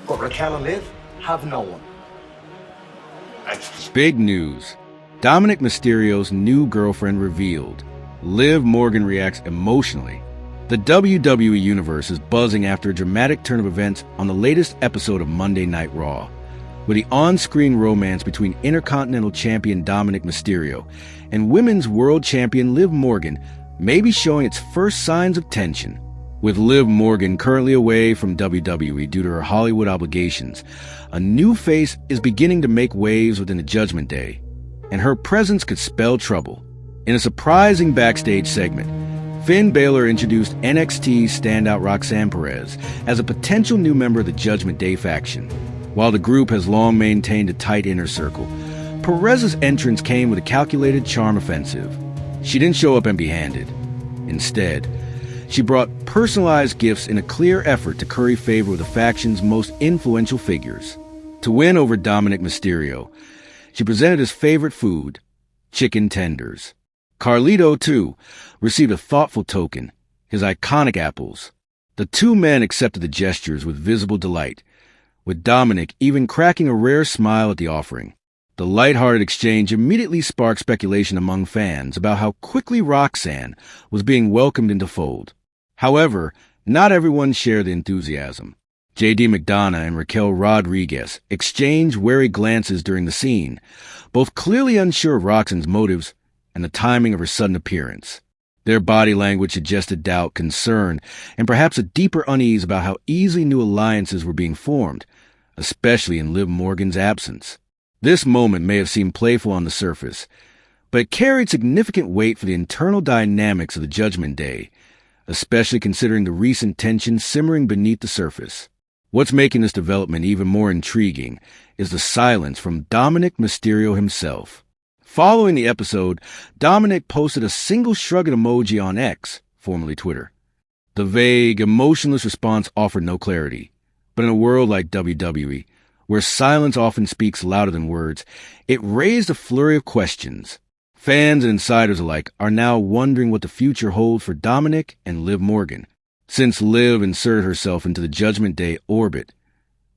But Raquel and Liv have no one. Big news. Dominik Mysterio's new girlfriend revealed. Liv Morgan reacts emotionally. The WWE Universe is buzzing after a dramatic turn of events on the latest episode of Monday Night Raw, with the on-screen romance between Intercontinental Champion Dominik Mysterio and Women's World Champion Liv Morgan may be showing its first signs of tension. With Liv Morgan currently away from WWE due to her Hollywood obligations, a new face is beginning to make waves within the Judgment Day, and her presence could spell trouble. In a surprising backstage segment, Finn Balor introduced NXT standout Roxanne Perez as a potential new member of the Judgment Day faction. While the group has long maintained a tight inner circle, Perez's entrance came with a calculated charm offensive. She didn't show up empty-handed. Instead, she brought personalized gifts in a clear effort to curry favor with the faction's most influential figures. To win over Dominik Mysterio, she presented his favorite food, chicken tenders. Carlito, too, received a thoughtful token, his iconic apples. The two men accepted the gestures with visible delight, with Dominik even cracking a rare smile at the offering. The lighthearted exchange immediately sparked speculation among fans about how quickly Roxanne was being welcomed into fold. However, not everyone shared the enthusiasm. J.D. McDonough and Raquel Rodriguez exchanged wary glances during the scene, both clearly unsure of Roxanne's motives and the timing of her sudden appearance. Their body language suggested doubt, concern, and perhaps a deeper unease about how easily new alliances were being formed, especially in Liv Morgan's absence. This moment may have seemed playful on the surface, but it carried significant weight for the internal dynamics of the Judgment Day, especially considering the recent tension simmering beneath the surface. What's making this development even more intriguing is the silence from Dominik Mysterio himself. Following the episode, Dominik posted a single shrug emoji on X, formerly Twitter. The vague, emotionless response offered no clarity. But in a world like WWE, where silence often speaks louder than words, it raised a flurry of questions. Fans and insiders alike are now wondering what the future holds for Dominik and Liv Morgan, since Liv inserted herself into the Judgment Day orbit.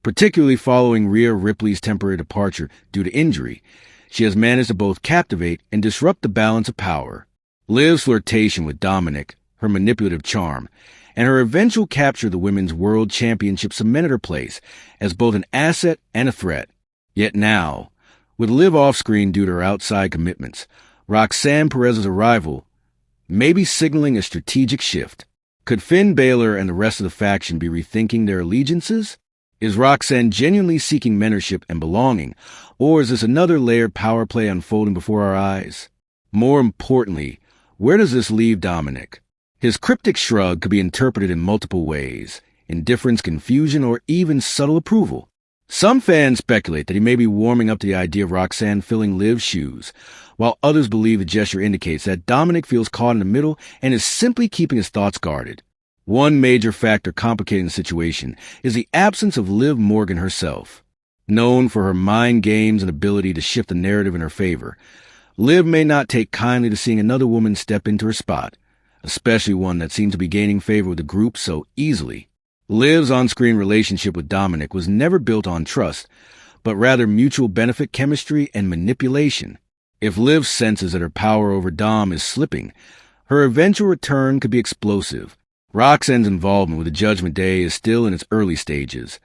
Particularly following Rhea Ripley's temporary departure due to injury, she has managed to both captivate and disrupt the balance of power. Liv's flirtation with Dominik, her manipulative charm, and her eventual capture of the Women's World Championship cemented her place as both an asset and a threat. Yet now, with Liv off-screen due to her outside commitments, Roxanne Perez's arrival may be signaling a strategic shift. Could Finn Balor and the rest of the faction be rethinking their allegiances? Is Roxanne genuinely seeking mentorship and belonging, or is this another layered power play unfolding before our eyes? More importantly, where does this leave Dominik? His cryptic shrug could be interpreted in multiple ways: indifference, confusion, or even subtle approval. Some fans speculate that he may be warming up to the idea of Roxanne filling Liv's shoes, while others believe the gesture indicates that Dominik feels caught in the middle and is simply keeping his thoughts guarded. One major factor complicating the situation is the absence of Liv Morgan herself. Known for her mind games and ability to shift the narrative in her favor, Liv may not take kindly to seeing another woman step into her spot, especially one that seemed to be gaining favor with the group so easily. Liv's on-screen relationship with Dominik was never built on trust, but rather mutual benefit chemistry and manipulation. If Liv senses that her power over Dom is slipping, her eventual return could be explosive. Roxanne's involvement with the Judgment Day is still in its early stages,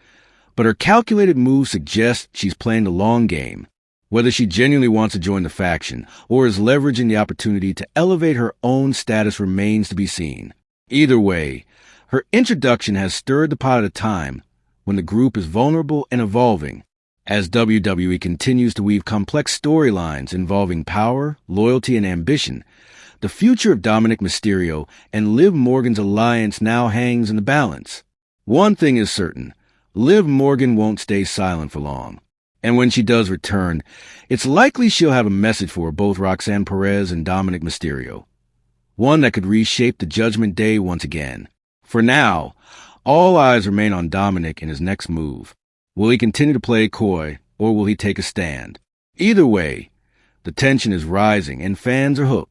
but her calculated moves suggest she's playing the long game. Whether she genuinely wants to join the faction or is leveraging the opportunity to elevate her own status remains to be seen. Either way, her introduction has stirred the pot at a time when the group is vulnerable and evolving. As WWE continues to weave complex storylines involving power, loyalty, and ambition, the future of Dominik Mysterio and Liv Morgan's alliance now hangs in the balance. One thing is certain: Liv Morgan won't stay silent for long. And when she does return, it's likely she'll have a message for both Roxanne Perez and Dominik Mysterio. One that could reshape the Judgment Day once again. For now, all eyes remain on Dominik and his next move. Will he continue to play coy, or will he take a stand? Either way, the tension is rising and fans are hooked.